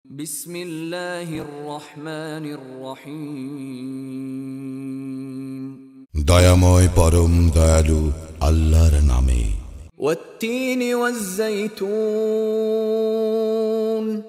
বিসমিল্লাহির রহমানির রহিম। দয়াময় পরম দয়ালু আল্লাহর নামে। ওয়াত-তিনি ওয়াজ-যাইতুন,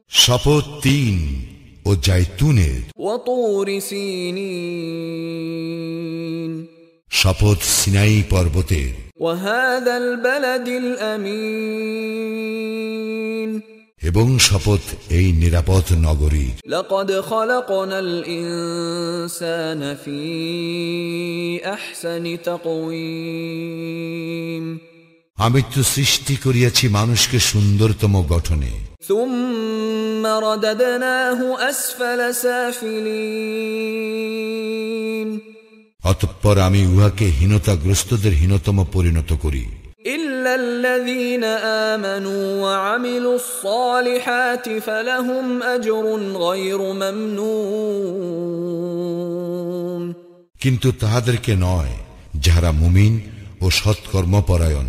শপথ তিন ও জাইতুনের। ওয়া-তুরি সিনিন, শপথ সিনাই পর্বতের। ওয়া হাযাল বালাদিল আমিন, এবং শপথ এই নিরাপদ নগরীর। লাকাদ খালাকনাল ইনসানা ফি আহসানি তাকওয়িম, আমি তো সৃষ্টি করিয়াছি মানুষকে সুন্দরতম গঠনে। সুম্মা রাদাদনাহু আসফালা সাফিলিন, অতঃপর আমি উহাকে হীনতাগ্রস্তদের হীনতম পরিণত করি। ইল্লাল্লাযীনা আমানু ওয়া আমিলুস সালিহাতি ফালাহুম আজরুন গায়রু মামনুন, কিন্তু তাহাদেরকে নয় যাহারা মুমিন ও সৎকর্মপরায়ণ,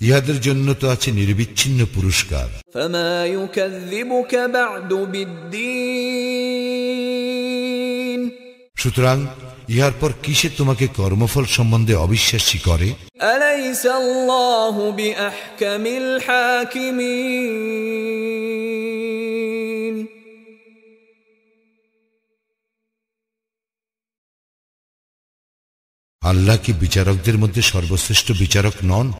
ইহাদের জন্য তো আছে নির্বিচ্ছিন্ন পুরস্কার। ফামা ইউকাযযিবুকা বা'দু বিদ্দীন, সুতরাং ইহার পর কিসে তোমাকে কর্মফল সম্বন্ধে অবিশ্বাসী করে? আলাইসাল্লাহু বিআহকামিল হাকিমিন, আল্লাহ কি বিচারকদের মধ্যে সর্বশ্রেষ্ঠ বিচারক নন?